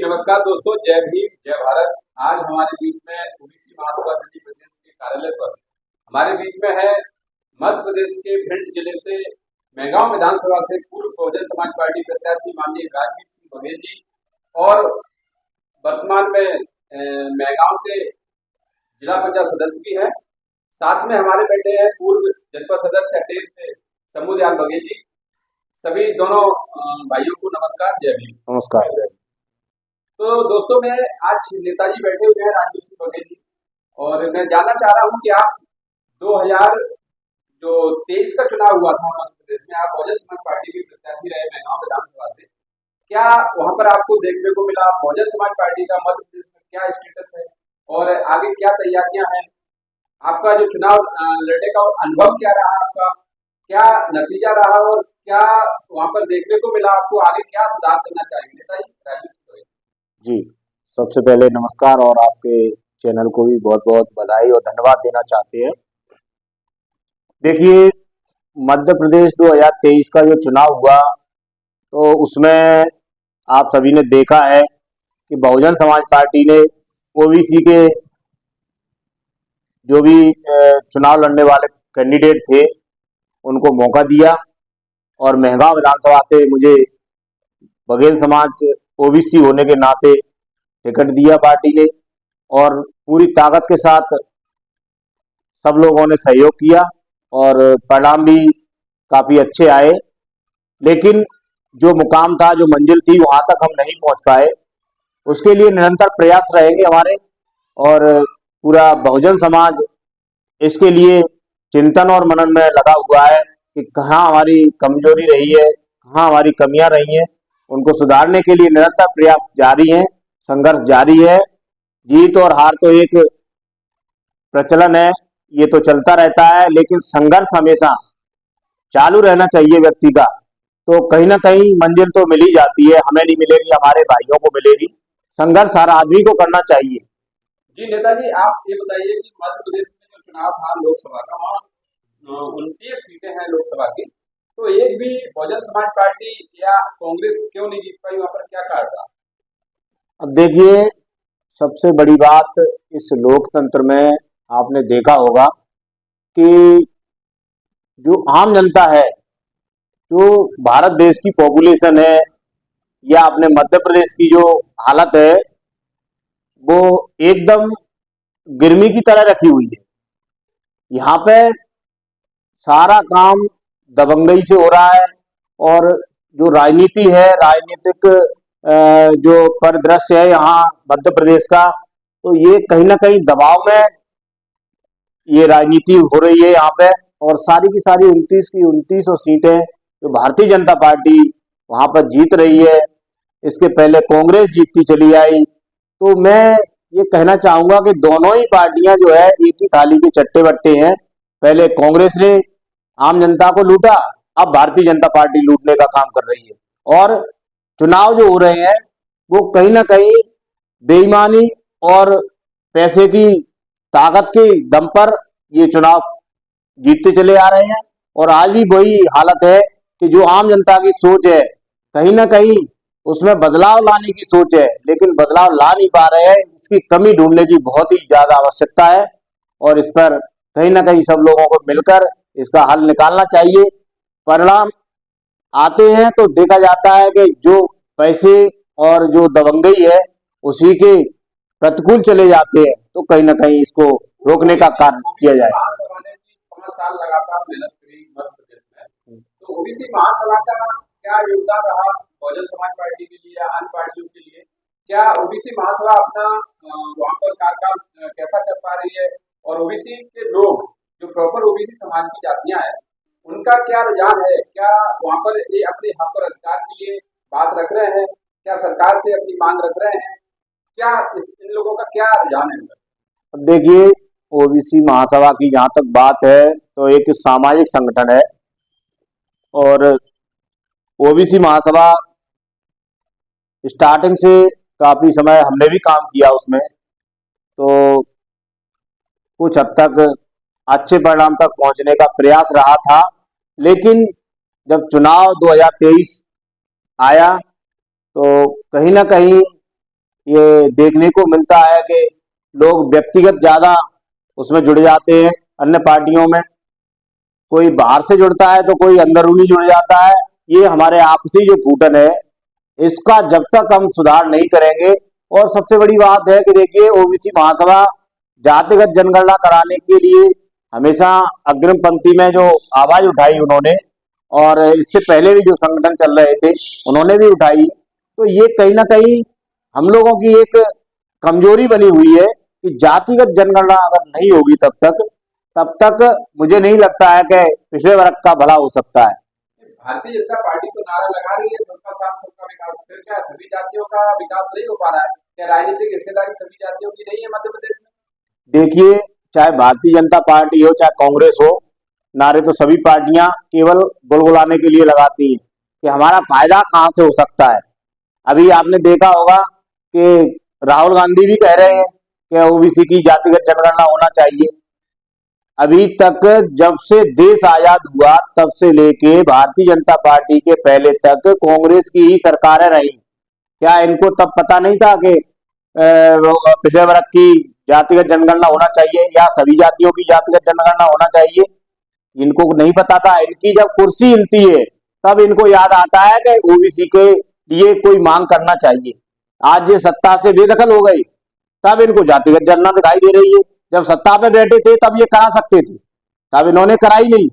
नमस्कार दोस्तों, जय भीम जय भारत। आज हमारे बीच में ओबीसी महासभा दिल्ली प्रदेश के कार्यालय पर हमारे बीच में है मध्य प्रदेश के भिंड जिले से मेहगांव विधानसभा से पूर्व बहुजन समाज पार्टी प्रत्याशी माननीय राजवीर सिंह बघेल जी और वर्तमान में मेहगांव से जिला पंचायत सदस्य भी है। साथ में हमारे बैठे हैं पूर्व जनपद सदस्य अटेर से शंभू दयाल बघेल जी। सभी दोनों भाइयों को नमस्कार, जय भीम। नमस्कार। तो दोस्तों, मैं आज नेताजी बैठे हुए हैं राजवीर सिंह बघेल जी, और मैं जानना चाह रहा हूं कि आप 2023 का चुनाव हुआ था मध्य प्रदेश में, आप बहुजन समाज पार्टी के प्रत्याशी रहे मेहगांव विधानसभा से। क्या वहां पर आपको देखने को मिला? बहुजन समाज पार्टी का मध्य प्रदेश में क्या स्टेटस है और आगे क्या तैयारियां हैं? आपका जो चुनाव लड़ने का अनुभव क्या रहा, आपका क्या नतीजा रहा और क्या वहां पर देखने को मिला? आपको आगे क्या सुधार करना चाहिए नेताजी राजवीर सिंह बघेल जी, सबसे पहले नमस्कार और आपके चैनल को भी बहुत बहुत बधाई और धन्यवाद देना चाहते हैं। देखिए, मध्य प्रदेश 2023 का जो चुनाव हुआ तो उसमें आप सभी ने देखा है कि बहुजन समाज पार्टी ने ओबीसी के जो भी चुनाव लड़ने वाले कैंडिडेट थे उनको मौका दिया, और मेहगांव विधानसभा से मुझे बघेल समाज ओबीसी होने के नाते टिकट दिया पार्टी ने, और पूरी ताकत के साथ सब लोगों ने सहयोग किया और परिणाम भी काफ़ी अच्छे आए। लेकिन जो मुकाम था, जो मंजिल थी, वहां तक हम नहीं पहुंच पाए। उसके लिए निरंतर प्रयास रहेंगे हमारे, और पूरा बहुजन समाज इसके लिए चिंतन और मनन में लगा हुआ है कि कहाँ हमारी कमजोरी रही है, कहाँ हमारी कमियां रही हैं, उनको सुधारने के लिए निरंतर प्रयास जारी है, संघर्ष जारी है। जीत और हार तो एक प्रचलन है, ये तो चलता रहता है, लेकिन संघर्ष हमेशा चालू रहना चाहिए व्यक्ति का। तो कहीं ना कहीं मंजिल तो मिल ही जाती है, हमें नहीं मिलेगी, हमारे भाइयों को मिलेगी। संघर्ष हर आदमी को करना चाहिए। जी नेताजी, आप ये बताइए कि मध्य प्रदेश में जो चुनाव था लोकसभा का, वहाँ 29 सीटें हैं लोकसभा की, तो एक भी बहुजन समाज पार्टी या कांग्रेस क्यों नहीं जीत पाई? वहां पर क्या कारण था? अब देखिए, सबसे बड़ी बात इस लोकतंत्र में आपने देखा होगा कि जो आम जनता है, जो भारत देश की पॉपुलेशन है, या अपने मध्य प्रदेश की जो हालत है, वो एकदम गिरमी की तरह रखी हुई है। यहाँ पे सारा काम दबंगई से हो रहा है, और जो राजनीति है, राजनीतिक जो परिदृश्य है यहाँ मध्य प्रदेश का, तो ये कहीं ना कहीं दबाव में ये राजनीति हो रही है यहाँ पे। और सारी की सारी 29 की 29 सीटें जो भारतीय जनता पार्टी वहां पर जीत रही है, इसके पहले कांग्रेस जीतती चली आई। तो मैं ये कहना चाहूंगा कि दोनों ही पार्टियां जो है एक ही थाली के चट्टे बट्टे हैं। पहले कांग्रेस ने आम जनता को लूटा, अब भारतीय जनता पार्टी लूटने का काम कर रही है। और चुनाव जो हो रहे हैं वो कहीं ना कहीं बेईमानी और पैसे की ताकत के दम पर ये चुनाव जीतते चले आ रहे हैं। और आज भी वही हालत है कि जो आम जनता की सोच है, कहीं ना कहीं उसमें बदलाव लाने की सोच है, लेकिन बदलाव ला नहीं पा रहे हैं। इसकी कमी ढूंढने की बहुत ही ज्यादा आवश्यकता है, और इस पर कहीं ना कहीं सब लोगों को मिलकर इसका हल निकालना चाहिए। परिणाम आते हैं तो देखा जाता है कि जो पैसे और जो दबंगई है उसी के प्रतिकूल चले जाते हैं, तो कहीं ना कहीं इसको रोकने का कार्य किया जाए। महासभा ने 5 साल लगातार मेहनत करी मध्य प्रदेश में, तो ओबीसी महासभा का क्या योगदान रहा बहुजन समाज पार्टी के लिए या अन्य पार्टियों के लिए? क्या ओबीसी महासभा अपना वहां पर कार्य कैसा कर पा रही है? और ओबीसी के लोग जो प्रॉपर ओबीसी समाज की जातियां हैं, उनका क्या रुझान है? क्या वहां पर ये अपने हक और अधिकार के लिए बात रख रहे हैं? क्या सरकार से अपनी मांग रख रहे हैं? क्या इन लोगों का क्या रुझान है? अब देखिए, ओबीसी महासभा की जहां तक बात है तो एक सामाजिक संगठन है, और ओबीसी महासभा स्टार्टिंग से काफी समय हमने भी काम किया उसमें, तो कुछ हद तक अच्छे परिणाम तक पहुंचने का प्रयास रहा था। लेकिन जब चुनाव 2023 आया तो कहीं ना कहीं ये देखने को मिलता है कि लोग व्यक्तिगत ज्यादा उसमें जुड़ जाते हैं अन्य पार्टियों में। कोई बाहर से जुड़ता है तो कोई अंदरूनी जुड़ जाता है। ये हमारे आपसी जो फूटन है, इसका जब तक हम सुधार नहीं करेंगे। और सबसे बड़ी बात है कि देखिए, ओबीसी महासभा जातिगत जनगणना कराने के लिए हमेशा अग्रिम पंक्ति में जो आवाज उठाई उन्होंने, और इससे पहले भी जो संगठन चल रहे थे उन्होंने भी उठाई। तो ये कहीं ना कहीं हम लोगों की एक कमजोरी बनी हुई है कि जातिगत जनगणना अगर नहीं होगी तब तक मुझे नहीं लगता है कि पिछड़े वर्ग का भला हो सकता है। भारतीय जनता पार्टी तो नारा लगा रही है सबका साथ सबका विकास, फिर क्या सभी जातियों का विकास नहीं हो पा रहा है? क्या राजनीतिक हिस्सेदारी सभी जातियों की नहीं है मध्य प्रदेश में? देखिए, चाहे भारतीय जनता पार्टी हो चाहे कांग्रेस हो, नारे तो सभी पार्टियां केवल गुलगुलाने के लिए लगाती हैं कि हमारा फायदा कहां से हो सकता है। अभी आपने देखा होगा कि राहुल गांधी भी कह रहे हैं कि ओबीसी की जातिगत जनगणना होना चाहिए। अभी तक जब से देश आजाद हुआ तब से लेके भारतीय जनता पार्टी के पहले तक कांग्रेस की ही सरकारें रही। क्या इनको तब पता नहीं था कि पिछड़े वर्ग की जातिगत जनगणना होना चाहिए या सभी जातियों की जातिगत जनगणना होना चाहिए? इनको नहीं पता था। इनकी जब कुर्सी हिलती है तब इनको याद आता है कि ओबीसी के लिए कोई मांग करना चाहिए। आज ये सत्ता से बेदखल हो गई तब इनको जातिगत जनगणना दिखाई दे रही है। जब सत्ता पे बैठे थे तब ये करा सकते थे, तब इन्होंने कराई नहीं।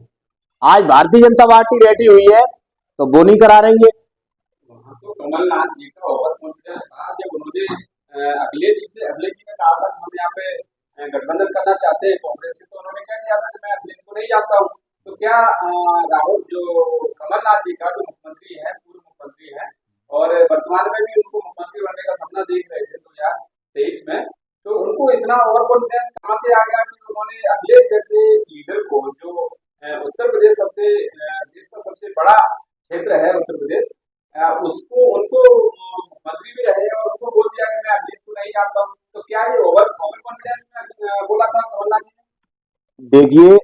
आज भारतीय जनता पार्टी बैठी हुई है तो वो नहीं करा रही है। वहाँ तो कमलनाथ जी का ओवर कॉन्फिडेंस था जब उन्होंने अखिलेश जी ने कहा था कि हम यहाँ पे गठबंधन करना चाहते हैं कांग्रेस से, तो उन्होंने क्या किया था कि मैं अखिलेश को नहीं जानता हूँ। तो क्या राहुल जो कमलनाथ जी का जो मुख्यमंत्री है, पूर्व मुख्यमंत्री है, और वर्तमान में भी उनको मुख्यमंत्री बनने का सपना देख रहे थे 2023 में, तो उनको इतना ओवर कॉन्फिडेंस कहाँ से आ गया कि उन्होंने अखिलेश जैसे लीडर को, जो उत्तर प्रदेश देश का सबसे बड़ा क्षेत्र है उत्तर प्रदेश, उसको उनको मंत्री भी रहे और उनको बोल दिया कि मैं अखिलेश को नहीं जानता हूँ। तो क्या ये ओवर ओवर कॉन्फिडेंस में बोला था कमलनाथ जी ने? देखिए,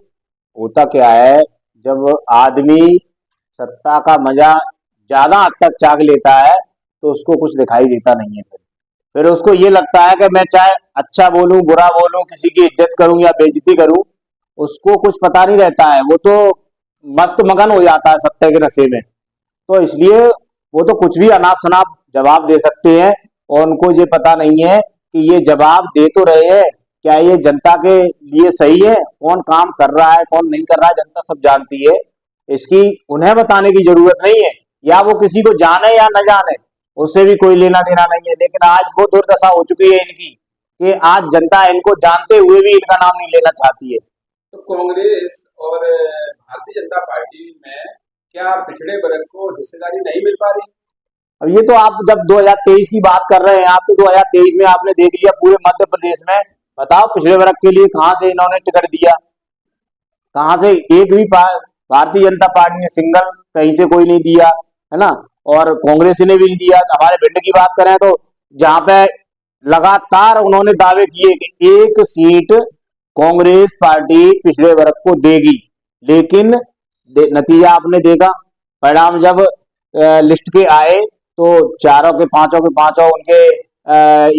होता क्या है, जब आदमी सत्ता का मजा ज्यादा हद तक चाख लेता है तो उसको कुछ दिखाई देता नहीं है। फिर उसको ये लगता है कि मैं चाहे अच्छा बोलूं बुरा बोलूं, किसी की इज्जत करूं या बेइज्जती करूं, उसको कुछ पता नहीं रहता है। वो तो मस्त मगन हो जाता है सत्ता के नशे में। तो इसलिए वो तो कुछ भी अनाप शनाप जवाब दे सकते हैं, और उनको ये पता नहीं है कि ये जवाब दे तो रहे हैं, क्या ये जनता के लिए सही है, कौन काम कर रहा है कौन नहीं कर रहा है जनता सब जानती है। इसकी उन्हें बताने की जरूरत नहीं है, या वो किसी को जाने या न जाने उससे भी कोई लेना देना नहीं है। लेकिन आज वो दुर्दशा हो चुकी है इनकी कि आज जनता इनको जानते हुए भी इनका नाम नहीं लेना चाहती है। तो कांग्रेस और भारतीय जनता पार्टी में क्या पिछड़े वर्ग को हिस्सेदारी नहीं मिल पा रही? अब ये तो आप जब 2023 की बात कर रहे हैं, आप तो 2023 में आपने देख लिया पूरे मध्य प्रदेश में। बताओ पिछड़े वर्ग के लिए कहां से इन्होंने टिकट दिया? कहां से? एक भी भारतीय जनता पार्टी ने सिंगल कहीं से कोई नहीं दिया है ना, और कांग्रेस ने भी नहीं दिया। हमारे भिंड की बात करें तो जहां पे लगातार उन्होंने दावे किए कि एक सीट कांग्रेस पार्टी पिछड़े वर्ग को देगी, लेकिन नतीजा आपने देखा। परिणाम जब लिस्ट के आए तो चारों के पांचों उनके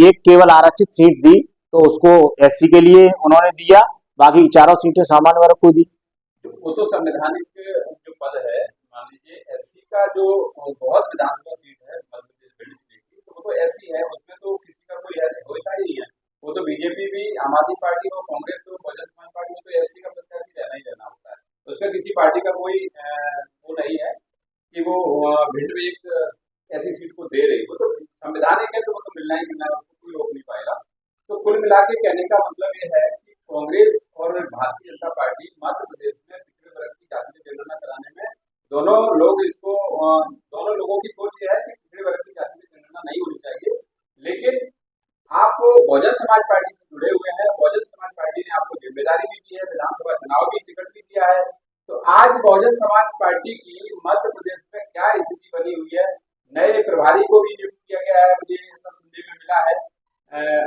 एक केवल आरक्षित सीट दी तो उसको एससी के लिए उन्होंने दिया, बाकी चारों सीटें सामान्य वर्ग को दी। वो तो संवैधानिक जो पद है, मान लीजिए एससी का जो बहुत विधानसभा सीट है मध्य प्रदेश की, तो वो तो एससी है, उसमें तो किसी का कोई होता ही नहीं है। वो तो बीजेपी भी, आम आदमी पार्टी हो, कांग्रेस हो, बहुजन समाज पार्टी हो, तो एससी का प्रत्याशी रहना ही रहना होता है। उसमें किसी पार्टी का कोई वो नहीं है कि वो भिंड में एक ऐसी सीट को दे रही। वो तो संवैधानिक है, तो वो तो मिलना ही मिलना है, उसको कोई रोक नहीं पाएगा। तो कुल मिला के कहने का मतलब ये है कि कांग्रेस और भारतीय जनता पार्टी मध्य प्रदेश में पिछड़े वर्ग की जाति जनगणना कराने में दोनों लोगों की सोच ये है कि पिछड़े वर्ग की जाति जनगणना नहीं होनी चाहिए। लेकिन आप बहुजन समाज पार्टी से जुड़े हुए हैं, बहुजन समाज पार्टी ने आपको जिम्मेदारी भी दी है, विधानसभा चुनाव भी टिकट भी दिया है। तो आज बहुजन समाज पार्टी की मध्य प्रदेश में क्या स्थिति बनी हुई है? नए प्रभारी को भी नियुक्त किया गया है, मुझे ऐसा सुनने में मिला है,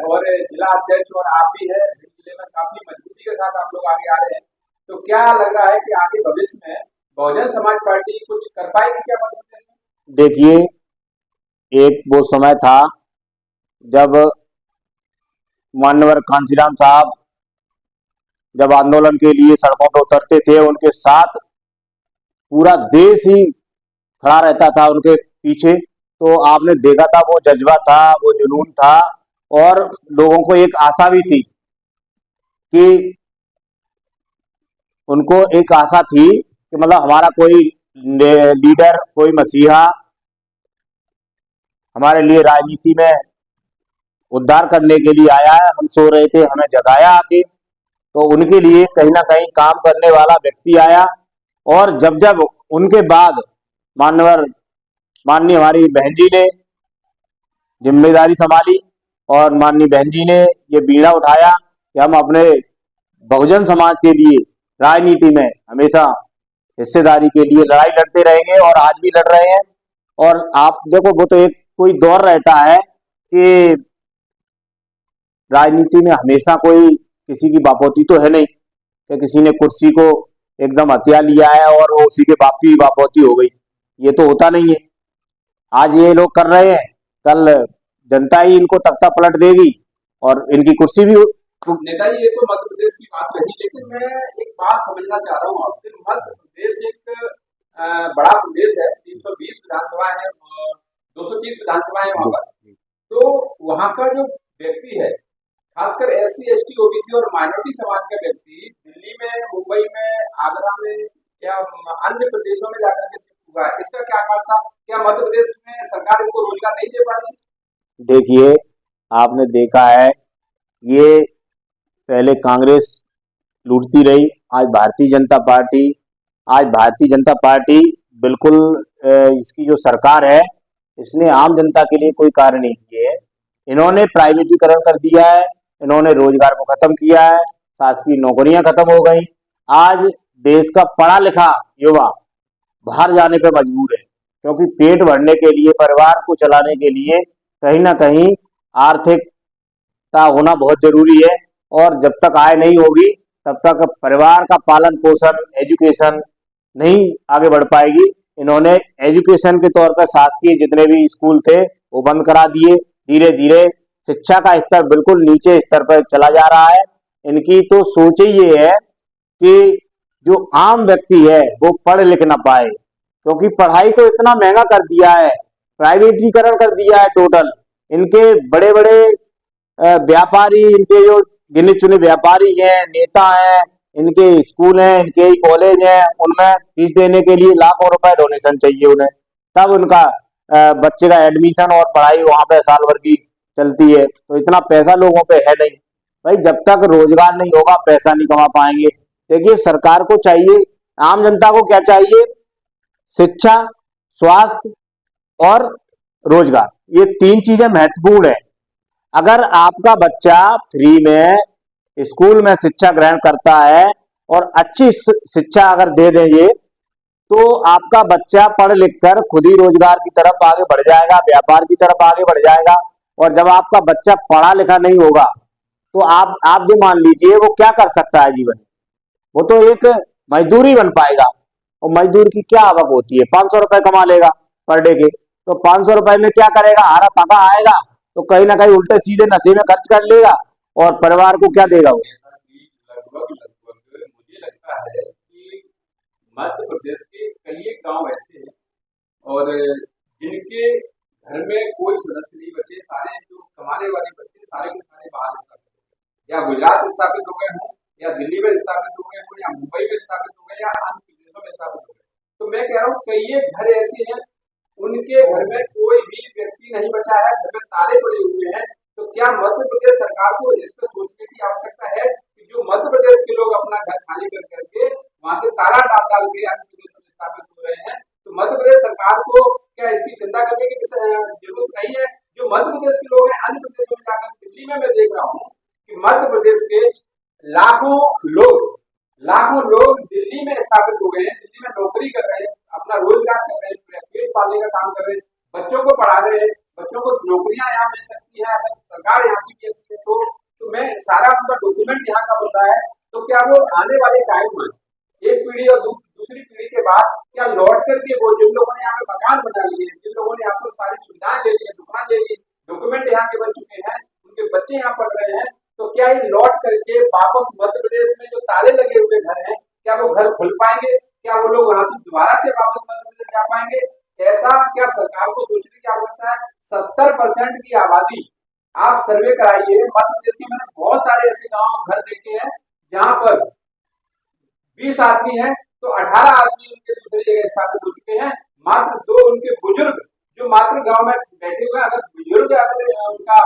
और जिला अध्यक्ष और आप भी है, जिले में काफी मजबूती के साथ आप लोग आगे आ रहे हैं। तो क्या लग रहा है कि आगे भविष्य में बहुजन समाज पार्टी कुछ कर पाएगी क्या मध्य प्रदेश में? देखिए, एक वो समय था जब मान्यवर कांशीराम साहब जब आंदोलन के लिए सड़कों पर उतरते थे, उनके साथ पूरा देश ही खड़ा रहता था उनके पीछे। तो आपने देखा था वो जज्बा था, वो जुनून था, और लोगों को एक आशा भी थी कि उनको एक आशा थी कि मतलब हमारा कोई लीडर, कोई मसीहा हमारे लिए राजनीति में उद्धार करने के लिए आया है। हम सो रहे थे, हमें जगाया आके, तो उनके लिए कहीं ना कहीं काम करने वाला व्यक्ति आया। और जब जब उनके बाद मान्यवर माननीय हमारी बहन जी ने जिम्मेदारी संभाली और माननीय बहन जी ने ये बीड़ा उठाया कि हम अपने बहुजन समाज के लिए राजनीति में हमेशा हिस्सेदारी के लिए लड़ाई लड़ते रहेंगे, और आज भी लड़ रहे हैं। और आप देखो, वो तो एक कोई दौर रहता है कि राजनीति में हमेशा कोई किसी की बापोती तो है नहीं कि किसी ने कुर्सी को एकदम हथिया लिया है और वो उसी के बाप की बापोती हो गई। ये तो होता नहीं है। आज ये लोग कर रहे हैं, कल जनता ही इनको तख्ता पलट देगी और इनकी कुर्सी भी। नेताजी, ये तो मध्य प्रदेश की बात रही, लेकिन मैं एक बात समझना चाह रहा हूँ आपसे। मध्य प्रदेश एक बड़ा प्रदेश है, 320 विधानसभा है और 230 विधानसभा है वहां पर। तो वहां का जो व्यक्ति है, खासकर SC ST OBC और माइनॉरिटी समाज का व्यक्ति दिल्ली में, मुंबई में, आगरा में या अन्य प्रदेशों में जाकर के शिफ्ट हुआ है, इसका क्या कारण था? क्या मध्य प्रदेश में सरकार इनको रोजगार नहीं दे पा रही? देखिए, आपने देखा है, ये पहले कांग्रेस लूटती रही, आज भारतीय जनता पार्टी बिल्कुल इसकी जो सरकार है, इसने आम जनता के लिए कोई कार्य नहीं किए है। इन्होंने प्राइवेटीकरण कर दिया है, इन्होंने रोजगार को खत्म किया है, शासकीय नौकरियां खत्म हो गई। आज देश का पढ़ा लिखा युवा बाहर जाने पर मजबूर है, क्योंकि पेट भरने के लिए, परिवार को चलाने के लिए कहीं ना कहीं आर्थिकता होना बहुत जरूरी है। और जब तक आय नहीं होगी तब तक परिवार का पालन पोषण, एजुकेशन नहीं आगे बढ़ पाएगी। इन्होंने एजुकेशन के तौर पर शासकीय जितने भी स्कूल थे वो बंद करा दिए। धीरे धीरे शिक्षा का स्तर बिल्कुल नीचे स्तर पर चला जा रहा है। इनकी तो सोच ही ये है कि जो आम व्यक्ति है वो पढ़ लिख ना पाए, क्योंकि पढ़ाई को इतना महंगा कर दिया है, प्राइवेटीकरण कर दिया है टोटल। इनके बड़े बड़े व्यापारी, इनके जो गिने चुने व्यापारी हैं, नेता हैं, इनके स्कूल हैं, इनके कॉलेज हैं, उनमें फीस देने के लिए लाखों रुपए डोनेशन चाहिए उन्हें, तब उनका बच्चे का एडमिशन और पढ़ाई वहां पे साल भर की चलती है। तो इतना पैसा लोगों पे है नहीं भाई। जब तक रोजगार नहीं होगा, पैसा नहीं कमा पाएंगे। देखिए, सरकार को चाहिए, आम जनता को क्या चाहिए? शिक्षा, स्वास्थ्य और रोजगार, ये तीन चीजें महत्वपूर्ण है। अगर आपका बच्चा फ्री में स्कूल में शिक्षा ग्रहण करता है और अच्छी शिक्षा अगर दे देंगे, तो आपका बच्चा पढ़ लिख कर खुद ही रोजगार की तरफ आगे बढ़ जाएगा, व्यापार की तरफ आगे बढ़ जाएगा। और जब आपका बच्चा पढ़ा लिखा नहीं होगा, तो आप जो मान लीजिए वो क्या कर सकता है जीवन में? वो तो एक मजदूरी बन पाएगा। और मजदूर की क्या आवक होती है? 500 रुपए कमा लेगा पर डे के। तो 500 रुपए में क्या करेगा? हारा थका आएगा तो कहीं ना कहीं उल्टे सीधे नशे में खर्च कर लेगा, और परिवार को क्या देगा वो? लगभग लगभग मुझे लगता है कि मध्य प्रदेश के कई गांव ऐसे हैं और जिनके घर में कोई सदस्य नहीं बचे, सारे जो कमाने वाले बच्चे सारे के सारे बाहर स्थापित हो गए, या गुजरात स्थापित हो गए हों, या दिल्ली में स्थापित हो गए हों, या मुंबई में स्थापित हो गए, या अन्य प्रदेशों में स्थापित हो गए। तो मैं कह रहा हूँ कई घर ऐसे हैं उनके घर में कोई भी व्यक्ति नहीं बचा है, घर में ताले पड़े हुए हैं। तो क्या मध्य प्रदेश सरकार को इस पर सोचने की आवश्यकता है कि जो मध्य प्रदेश के लोग अपना घर खाली कर करके वहां से ताला डाल के अन्य प्रदेशों में स्थापित हो रहे हैं, तो मध्य प्रदेश सरकार को क्या इसकी चिंता करने की जरूरत नहीं है? जो मध्य प्रदेश के लोग हैं अन्य प्रदेशों में जाकर, दिल्ली में मैं देख रहा हूँ कि मध्य प्रदेश के लाखों लोग दिल्ली में स्थापित हो गए हैं, दिल्ली में नौकरी कर रहे हैं, अपना रोजगार कर रहे हैं, पेट पालने का काम कर रहे हैं, बच्चों को पढ़ा रहे हैं, बच्चों को नौकरियां यहाँ मिल सकती है अगर सरकार यहाँ की है तो मैं सारा उनका डॉक्यूमेंट यहाँ का बन रहा है। तो क्या वो आने वाले टाइम में एक पीढ़ी और दूसरी पीढ़ी के बाद क्या लौट करके वो जिन लोगों ने यहाँ पे मकान बना लिए, जिन लोगों ने यहाँ पर सारी सुविधाएं ले ली, दुकान ले ली, डॉक्यूमेंट यहाँ के बन चुके हैं, उनके बच्चे यहाँ पढ़ रहे हैं, तो क्या ये लौट करके वापस मध्य प्रदेश में जो ताले लगे हुए घर हैं, क्या वो घर खुल पाएंगे? क्या वो लोग वहां से दोबारा से वापस मध्य प्रदेश जा पाएंगे? ऐसा क्या सरकार को सोचने की आवश्यकता है? 70% की आबादी, आप सर्वे कराइए मध्य प्रदेश के, मैंने बहुत सारे ऐसे गांव घर देखे हैं जहां पर 20 आदमी हैं तो 18 आदमी उनके दूसरी जगह स्थापित हो चुके हैं, मात्र 2 उनके बुजुर्ग जो मात्र गांव में बैठे हुए हैं। अगर बुजुर्ग अगर उनका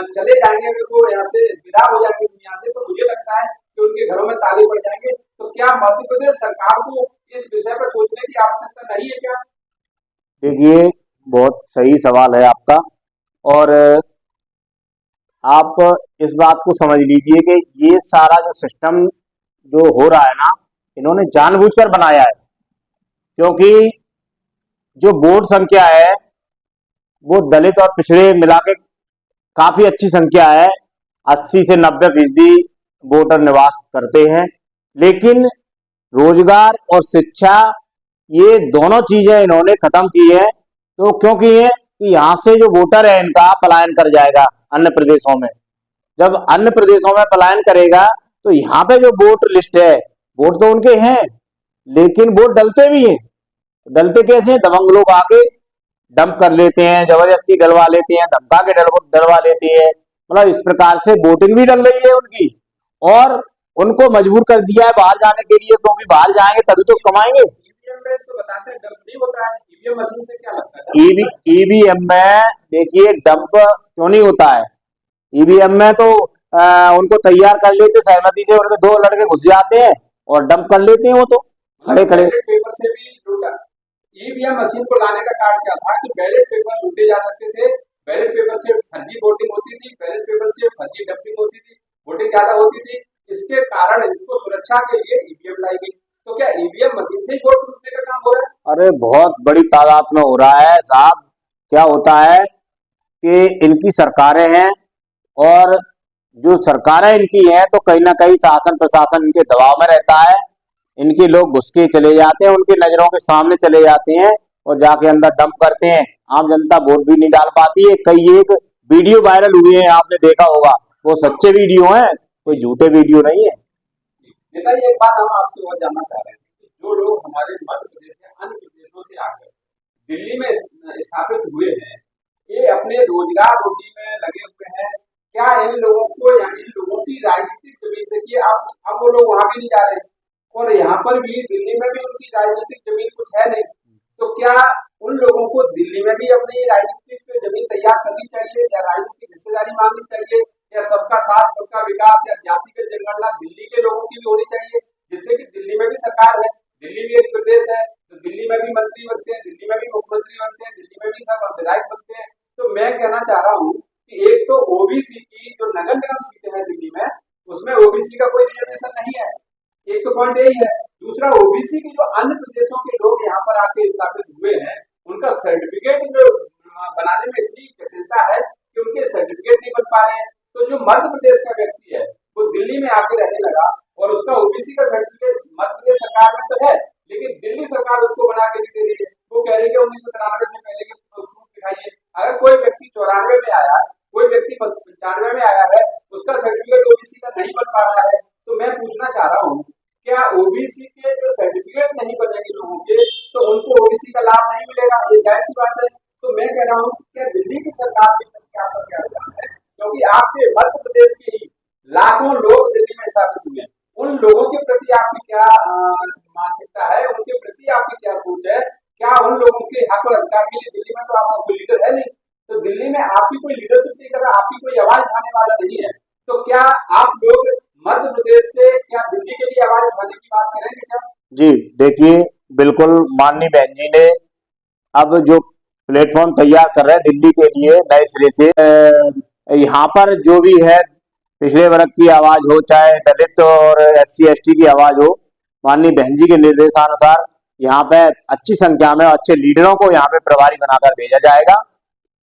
चले जाएंगे, अगर वो यहाँ से विदा हो जाएंगे दुनिया से, तो मुझे लगता है कि उनके घरों में ताले पड़ जाएंगे। तो क्या मध्य प्रदेश सरकार को इस विषय पर सोचने की आवश्यकता नहीं है क्या? देखिए, बहुत सही सवाल है आपका। और आप इस बात को समझ लीजिए कि ये सारा जो सिस्टम जो हो रहा है ना, इन्होंने जानबूझकर बनाया है, क्योंकि जो वोट संख्या है वो दलित और पिछड़े मिला के काफी अच्छी संख्या है, 80 से 90% वोटर निवास करते हैं। लेकिन रोजगार और शिक्षा, ये दोनों चीजें इन्होंने खत्म की है। तो क्यों की है कि यहाँ से जो वोटर है इनका पलायन कर जाएगा अन्य प्रदेशों में। जब अन्य प्रदेशों में पलायन करेगा तो यहाँ पे जो वोट लिस्ट है, वोट तो उनके हैं लेकिन वोट डलते भी हैं। डलते कैसे हैं? दबंग लोग आके डंप कर लेते हैं, जबरदस्ती डलवा लेते हैं, धमका के डलवा लेते हैं। मतलब इस प्रकार से वोटिंग भी डल रही है उनकी, और उनको मजबूर कर दिया है बाहर जाने के लिए, क्योंकि बाहर जाएंगे तभी तो कमाएंगे। ईवीएम में तो बताते हैं डंप नहीं होता है, ईवीएम मशीन से क्या लगता है? ईवीएम में देखिए डंप क्यों नहीं होता है? ईवीएम में तो उनको तैयार कर लेते सहमति से, उनके 2 लड़के घुस जाते हैं और डंप कर लेते हैं वो तो खड़े खड़े। बैलेट पेपर से भी लूटा। ईवीएम मशीन को लाने का कारण क्या था कि बैलेट पेपर लूटे जा सकते थे, बैलेट पेपर से फर्जी वोटिंग होती थी, बैलेट पेपर से फर्जी डंपिंग होती थी, वोटिंग ज्यादा होती थी। इसके कारण इसको सुरक्षा के लिए ईवीएम लाई गई। तो क्या ईवीएम मशीन से ही वोट लूटने का काम हो रहा है? अरे बहुत बड़ी तादाद में हो रहा है साहब। क्या होता है कि इनकी सरकारें हैं, और जो सरकारें इनकी हैं तो कहीं ना कहीं शासन प्रशासन इनके दबाव में रहता है। इनके लोग घुस के चले जाते हैं, उनकी नजरों के सामने चले जाते हैं और जाके अंदर डंप करते हैं। आम जनता वोट भी नहीं डाल पाती है। कई एक वीडियो वायरल हुए हैं, आपने देखा होगा, वो सच्चे वीडियो हैं, कोई झूठे वीडियो नहीं है। नेताजी, एक बात हम आपसे और जानना चाह रहे हैं कि जो लोग हमारे मध्य प्रदेश या अन्य प्रदेशों से आकर दिल्ली में स्थापित हुए हैं, ये अपने रोजगार रोटी में लगे हुए हैं। क्या इन लोगों को या इन लोगों की राजनीतिक जमीन, देखिए अब वो लोग वहां भी नहीं जा रहे हैं और यहाँ पर भी दिल्ली में भी उनकी राजनीतिक जमीन कुछ है नहीं, तो क्या उन लोगों को दिल्ली में भी अपनी राजनीतिक जमीन तैयार करनी चाहिए, या राजनीतिक हिस्सेदारी मांगनी चाहिए, या सबका साथ सबका विकास या जातिगत जनगणना दिल्ली के लोगों की भी होनी चाहिए, जिससे कि दिल्ली में भी सरकार है, दिल्ली भी एक प्रदेश है, तो दिल्ली में भी मंत्री बनते हैं, दिल्ली में भी मुख्यमंत्री बनते हैं, दिल्ली में भी सब विधायक बनते हैं। तो मैं कहना चाह रहा हूँ कि एक तो ओबीसी की जो नगर निगम सीटें हैं दिल्ली में, उसमें ओबीसी का कोई रिजर्वेशन नहीं है, एक तो पॉइंट यही है। दूसरा, ओबीसी की जो अन्य प्रदेशों के लोग यहाँ पर आके स्थापित हुए हैं, उनका सर्टिफिकेट जो बनाने में इतनी जटिलता है कि उनके सर्टिफिकेट नहीं बन पा रहे हैं। तो जो मध्य प्रदेश का व्यक्ति है वो दिल्ली में आके रहने लगा और उसका ओबीसी का सर्टिफिकेट मध्य प्रदेश सरकार में तो है, लेकिन दिल्ली सरकार उसको बना के नहीं दे रही है। वो कह रही है 1993 से पहले के प्रूफ दिखाइए। अगर कोई व्यक्ति 94 में आया, कोई व्यक्ति 95 में आया है, उसका सर्टिफिकेट ओबीसी का नहीं बन पा रहा है, तो मैं पूछना चाह रहा हूँ, क्या ओबीसी के जो सर्टिफिकेट नहीं बनेंगे लोगों के, तो उनको ओबीसी का लाभ नहीं मिलेगा? ये जायज सी बात है। तो मैं कह रहा हूँ क्या दिल्ली की सरकार के क्या है, क्योंकि आपके मध्य प्रदेश के ही लाखों लोग दिल्ली में स्थापित हुए हैं, उन लोगों के प्रति आपकी क्या मानसिकता है, उनके प्रति आपकी क्या सोच है? क्या उन लोगों के हक और अधिकार के लिए दिल्ली में तो आपका कोई लीडर है नहीं, तो दिल्ली में आपकी कोई लीडरशिप नहीं कर रहा, आपकी कोई आवाज उठाने वाला नहीं है, तो क्या आप लोग मध्य प्रदेश से क्या दिल्ली के लिए आवाज उठाने की बात करेंगे क्या? जी देखिए, बिल्कुल माननीय बहन जी ने अब जो प्लेटफॉर्म तैयार कर रहे हैं दिल्ली के लिए नए सिरे से, यहाँ पर जो भी है पिछड़े वर्ग की आवाज हो, चाहे दलित और SC ST की आवाज हो, माननीय बहन जी के निर्देशानुसार यहाँ पे अच्छी संख्या में अच्छे लीडरों को यहाँ पे प्रभारी बनाकर भेजा जाएगा,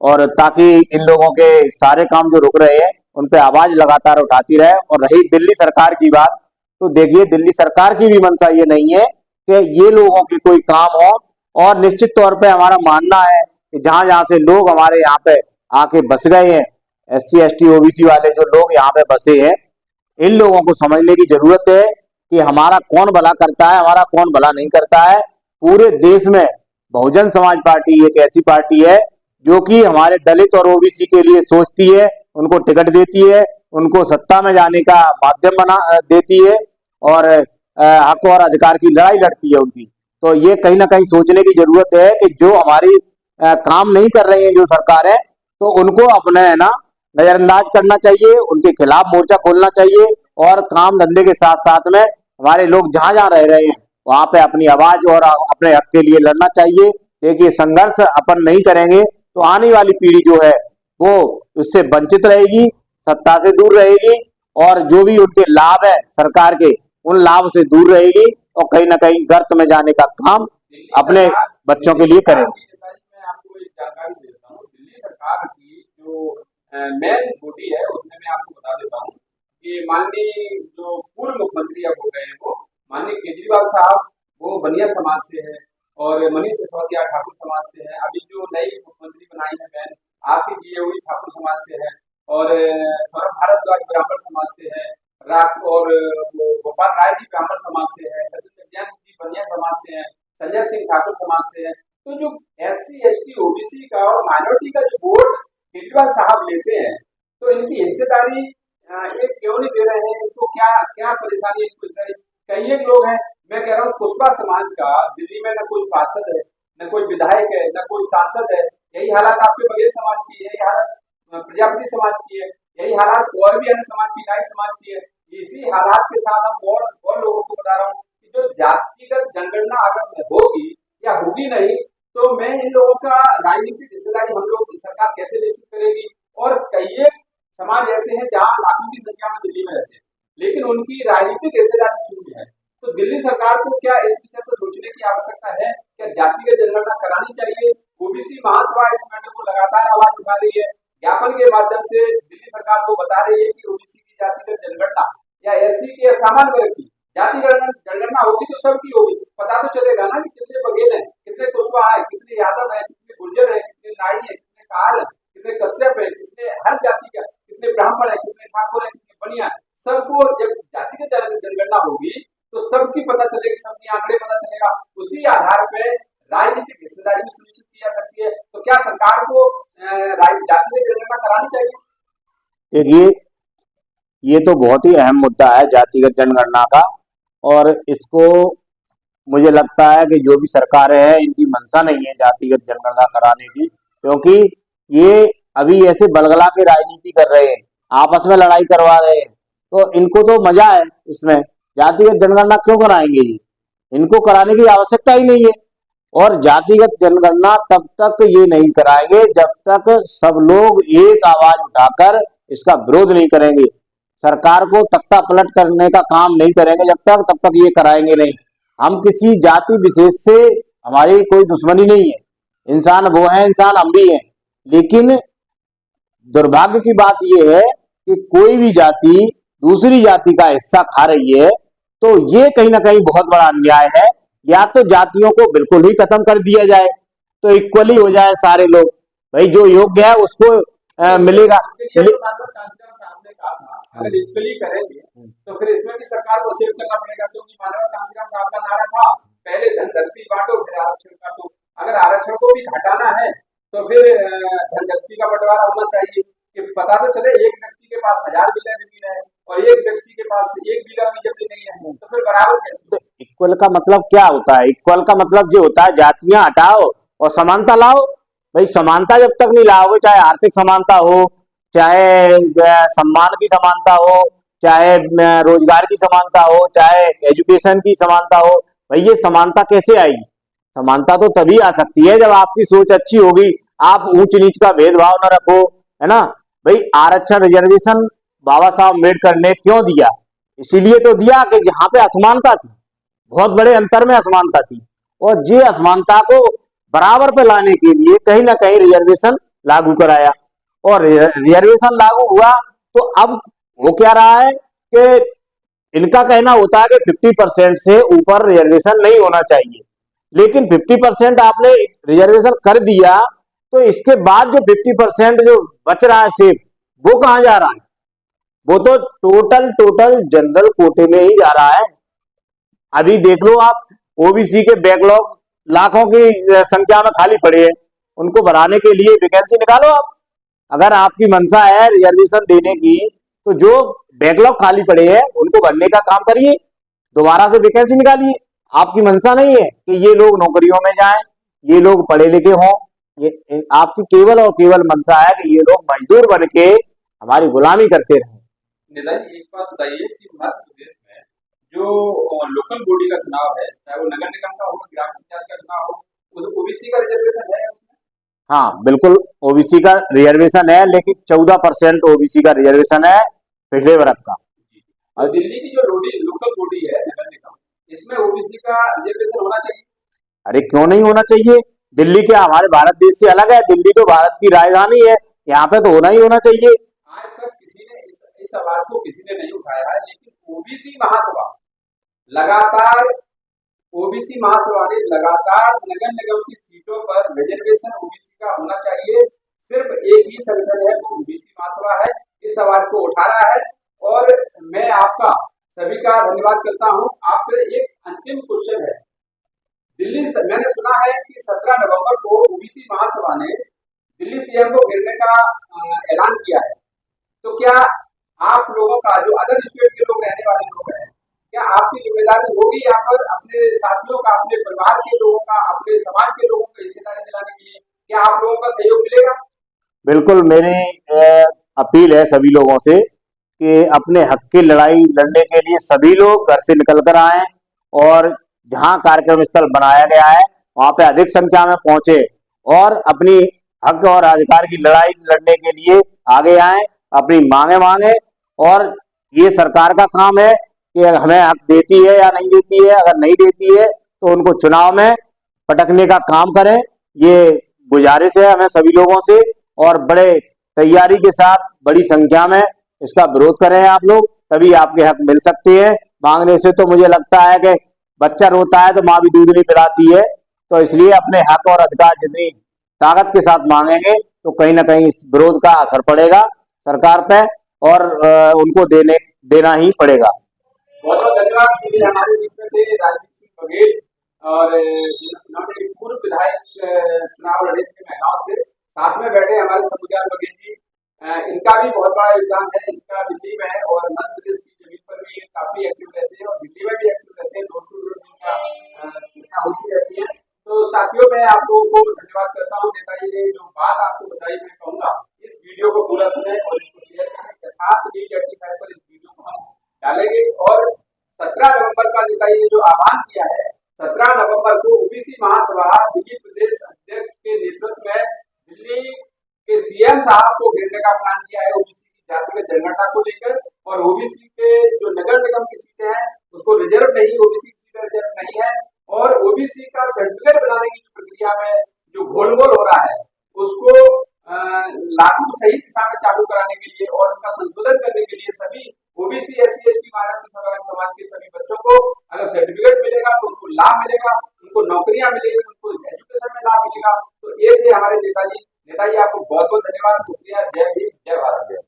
और ताकि इन लोगों के सारे काम जो रुक रहे हैं उन पे आवाज लगातार उठाती रहे। और रही दिल्ली सरकार की बात, तो देखिए दिल्ली सरकार की भी मंशा ये नहीं है कि ये लोगों के कोई काम हो, और निश्चित तौर पे हमारा मानना है कि जहां जहां से लोग हमारे यहाँ पे आके बस गए हैं, SC ST OBC वाले जो लोग यहाँ पे बसे हैं, इन लोगों को समझने की जरूरत है कि हमारा कौन भला करता है, हमारा कौन भला नहीं करता है। पूरे देश में बहुजन समाज पार्टी एक ऐसी पार्टी है जो कि हमारे दलित और OBC के लिए सोचती है, उनको टिकट देती है, उनको सत्ता में जाने का माध्यम बना देती है और हक और अधिकार की लड़ाई लड़ती है उनकी। तो ये कहीं ना कहीं सोचने की जरूरत है कि जो हमारी काम नहीं कर रही है जो सरकार है, तो उनको अपने है ना नजरअंदाज करना चाहिए, उनके खिलाफ मोर्चा खोलना चाहिए और काम धंधे के साथ साथ में हमारे लोग जहां जहां रह रहे हैं वहां पे अपनी आवाज और अपने हक के लिए लड़ना चाहिए। देखिए, संघर्ष अपन नहीं करेंगे तो आने वाली पीढ़ी जो है वो उससे वंचित रहेगी, सत्ता से दूर रहेगी और जो भी उनके लाभ है सरकार के, उन लाभ से दूर रहेगी और कहीं ना कहीं गर्त में जाने का काम अपने बच्चों के लिए करेंगे। मैं आपको एक जानकारी दे देता हूँ। दिल्ली सरकार की जो मेन बॉडी है उसमें मैं आपको बता देता हूँ कि माननीय जो पूर्व मुख्यमंत्री अब हो गए हैं वो माननीय केजरीवाल साहब, वो बनिया समाज से है और मनीष सिसोदिया ठाकुर समाज से है। अभी जो नई मुख्यमंत्री बनाई है मैन आरसी हुई ठाकुर समाज से है और सौरभ भारद्वाज ब्राह्मण समाज से है, और गोपाल राय जी ब्राह्मण समाज से है, सचिन जैन जी बनिया समाज से है, संजय सिंह ठाकुर समाज से है। तो जो SC ST OBC का और माइनॉरिटी का जो वोट केजरीवाल साहब लेते हैं, तो इनकी हिस्सेदारी ये क्यों नहीं दे रहे हैं? इनको क्या क्या परेशानी है? कई एक लोग हैं, मैं कह रहा हूँ कुशवा समाज का दिल्ली में न कोई पार्षद है, न कोई विधायक है, न कोई सांसद है। यही हालात आपके बघेल समाज की है, यही हालत प्रजापति समाज की है, यही हालात और भी अन्य समाज की, नाई समाज की है। इसी हालात के साथ हम और लोगों को बता रहा हूँ कि जो जातिगत जनगणना अगर होगी या होगी नहीं, तो मैं इन लोगों का राजनीतिक हिस्सेदारी हम लोग सरकार कैसे निश्चित करेगी? और कई समाज ऐसे हैं जहाँ लाखों की संख्या में दिल्ली में रहते हैं, लेकिन उनकी राजनीतिक हिस्सेदारी शून्य है। तो दिल्ली सरकार को क्या इस विषय पर सोचने की आवश्यकता है? क्या जातिगत जनगणना करानी चाहिए? OBC महासभा इस मैटर को लगातार आवाज उठा रही है, ज्ञापन के माध्यम से दिल्ली सरकार को बता रही है कि OBC की जातिगत जनगणना या SC की या सामान्य वर्ग की जातिगत जनगणना होगी तो सबकी होगी। पता तो चलेगा ना कि कितने बघेल हैं, कितने कुशवाहा है, कितने यादव है, कितने गुर्जर है, कितने नाई है, कितने कार है, कितने कश्यप है, कितने हर जाति का, कितने ब्राह्मण है, कितने ठाकुर है, कितने बनिया है। सबको जब जातिगत जनगणना होगी तो सबकी पता चलेगी, सबके आंकड़े पता चलेगा। उसी आधार पे राजनीतिक हिस्सेदारी भी सुनिश्चित की जा सकती है। तो क्या सरकार को जातिगत जनगणना करानी चाहिए? देखिए, ये तो बहुत ही अहम मुद्दा है जातिगत जनगणना का, और इसको मुझे लगता है कि जो भी सरकारें हैं इनकी मंशा नहीं है जातिगत जनगणना कराने की, क्योंकि ये अभी ऐसे बलगला के राजनीति कर रहे हैं, आपस में लड़ाई करवा रहे हैं। तो इनको तो मजा है इसमें, जातिगत जनगणना क्यों कराएंगे जी? इनको कराने की आवश्यकता ही नहीं है। और जातिगत जनगणना तब तक ये नहीं कराएंगे जब तक सब लोग एक आवाज उठाकर इसका विरोध नहीं करेंगे, सरकार को तख्ता पलट करने का काम नहीं करेंगे जब तक, तब तक ये कराएंगे नहीं। हम किसी जाति विशेष से हमारी कोई दुश्मनी नहीं है, इंसान वो है, इंसान हम भी हैं। लेकिन दुर्भाग्य की बात यह है कि कोई भी जाति दूसरी जाति का हिस्सा खा रही है, तो ये कहीं ना कहीं बहुत बड़ा अन्याय है। या तो जातियों को बिल्कुल ही खत्म कर दिया जाए, तो इक्वली हो जाए सारे लोग, भाई जो योग्य है उसको मिलेगा। अगर इक्वली करेंगे तो फिर इसमें भी सरकार को सेव करना पड़ेगा, क्योंकि मानव कांसीराम साहब का नारा था पहले धन धरती बांटो फिर आरक्षण काटो। अगर आरक्षण को भी घटाना है तो फिर धन धरती का बंटवारा होना चाहिए कि पता तो चले एक व्यक्ति के पास 1000 बीघा जमीन है और एक व्यक्ति के पास 1 बीघा भी जमीन नहीं है, तो फिर बराबर कैसे? इक्वल का मतलब क्या होता है? इक्वल का मतलब जो होता है जातियां हटाओ और समानता लाओ। भाई समानता जब तक नहीं लाओगे, चाहे आर्थिक समानता हो, चाहे सम्मान की समानता हो, चाहे रोजगार की समानता हो, चाहे एजुकेशन की समानता हो, भाई ये समानता कैसे आएगी? समानता तो तभी आ सकती है जब आपकी सोच अच्छी होगी, आप ऊंच नीच का भेदभाव न रखो, है ना। भाई आरक्षण रिजर्वेशन बाबा साहब अम्बेडकर ने क्यों दिया? इसीलिए तो दिया कि जहां पे असमानता थी, बहुत बड़े अंतर में असमानता थी, और ये असमानता को बराबर पे लाने के लिए कहीं ना कहीं रिजर्वेशन लागू कराया, और रिजर्वेशन लागू हुआ तो अब वो क्या रहा है कि इनका कहना होता है कि 50% से ऊपर रिजर्वेशन नहीं होना चाहिए, लेकिन 50% आपने रिजर्वेशन कर दिया तो इसके बाद जो 50% जो बच रहा है सेब, वो कहाँ जा रहा है? वो तो टोटल जनरल कोटे में ही जा रहा है। अभी देख लो आप, ओबीसी के बैकलॉग लाखों की संख्या में खाली पड़े हैं, उनको भराने के लिए वैकेंसी निकालो आप। अगर आपकी मंशा है रिजर्वेशन देने की, तो जो बैकलॉग खाली पड़े हैं उनको भरने का काम करिए, दोबारा से वैकेंसी निकालिए। आपकी मंशा नहीं है कि ये लोग नौकरियों में जाएं, ये लोग पढ़े लिखे हों, ये आपकी केवल और केवल मंशा है कि ये लोग मजदूर बन के हमारी गुलामी करते रहे। नेताजी एक बात बताइए कि मध्य प्रदेश में जो लोकल बॉडी का चुनाव है, चाहे वो नगर निगम का हो, ग्राम पंचायत का चुनाव हो, उस ओबीसी का रिजर्वेशन है उसमें? हाँ बिल्कुल, ओबीसी का रिजर्वेशन है, लेकिन 14% ओबीसी का रिजर्वेशन है पिछले वर्ग का। और दिल्ली की जो लोकल बॉडी है नगर निगम, इसमें ओबीसी का रिजर्वेशन होना चाहिए? अरे क्यों नहीं होना चाहिए? दिल्ली क्या हमारे भारत देश से अलग है? दिल्ली तो भारत की राजधानी है, यहाँ पे तो होना ही होना चाहिए। आज तक किसी ने इस सवाल को किसी ने नहीं उठाया है, लेकिन ओबीसी महासभा लगातार ओबीसी महासभा ने लगातार नगर निगम की सीटों पर रिजर्वेशन ओबीसी का होना चाहिए, सिर्फ एक ही संगठन है वो ओबीसी महासभा है, इस सवाल को उठा रहा है। और मैं आपका सभी का धन्यवाद करता हूं। आपसे एक अंतिम क्वेश्चन है, दिल्ली से मैंने सुना है कि 17 नवंबर को ओबीसी महासभा ने दिल्ली सीएम को घेरने का ऐलान किया है, तो क्या आप लोगों का, जो अदर स्टेट के लोग रहने वाले लोग हैं, क्या आपकी जिम्मेदारी होगी यहाँ पर अपने साथियों का, अपने परिवार के लोगों का, अपने समाज के लोगों को हिस्सेदारी दिलाने के लिए क्या आप लोगों का सहयोग मिलेगा? बिल्कुल, मेरी अपील है सभी लोगों से कि अपने हक की लड़ाई लड़ने के लिए सभी लोग घर से निकल कर आए और जहां कार्यक्रम स्थल बनाया गया है वहां पे अधिक संख्या में पहुंचे और अपनी हक और अधिकार की लड़ाई लड़ने के लिए आगे आए, अपनी मांगे मांगे। और ये सरकार का काम है कि हमें हक देती है या नहीं देती है, अगर नहीं देती है तो उनको चुनाव में पटकने का काम करें, ये गुजारिश है हमें सभी लोगों से। और बड़े तैयारी के साथ बड़ी संख्या में इसका विरोध करें आप लोग, तभी आपके हक मिल सकते हैं। मांगने से तो मुझे लगता है कि बच्चा रोता है तो माँ भी दूध नहीं पिलाती है, तो इसलिए अपने हक और अधिकार जितनी ताकत के साथ मांगेंगे तो कहीं ना कहीं इस विरोध का असर पड़ेगा सरकार पे और उनको देना ही पड़ेगा। बहुत बहुत धन्यवाद। हमारे बीच में थे राजदीप सिंह बघेल और उन्होंने पूर्व विधायक चुनाव लड़े थे महगांव से, साथ में बैठे हमारे समुदाय बघेल जी, इनका भी बहुत बड़ा योगदान है। इनका दिल्ली में है और मध्य प्रदेश की जमीन पर भी काफी एक्टिव रहते हैं और दिल्ली में भी एक्टिव रहते हैं, डोर टू डोर इनका होती रहती है। तो साथियों, मैं आप लोगों को धन्यवाद करता हूँ। नेताजी ने जो बात आपको बताई, मैं कहूँगा इस वीडियो को पूरा सुने और इसको शेयर करें। यथार्थ न्यूज़85 पर इस वीडियो को हम डालेंगे। और 17 नवंबर का नेताजी ने जो आह्वान किया है, 17 नवंबर को ओबीसी महासभा दिल्ली प्रदेश अध्यक्ष के नेतृत्व में दिल्ली के सीएम साहब को घेरने का प्लान किया है ओबीसी की जातिगत जनगणना को लेकर। और ओबीसी के जो नगर निगम की सीटें हैं उसको रिजर्व नहीं, ओबीसी की सीटें रिजर्व नहीं है। और ओबीसी का सर्टिफिकेट बनाने की प्रक्रिया में जो घोलमोल हो रहा है उसको लागू सही दिशा में चालू कराने के लिए और उनका संशोधन करने के लिए सभी ओबीसी एससी एसटी समाज के सभी बच्चों को अगर सर्टिफिकेट मिलेगा तो उनको लाभ मिलेगा, उनको नौकरियां मिलेगी, उनको एजुकेशन में लाभ मिलेगा। तो ये थे हमारे नेताजी। नेताजी आपको बहुत बहुत धन्यवाद, शुक्रिया। जय हिंद, जय भारत।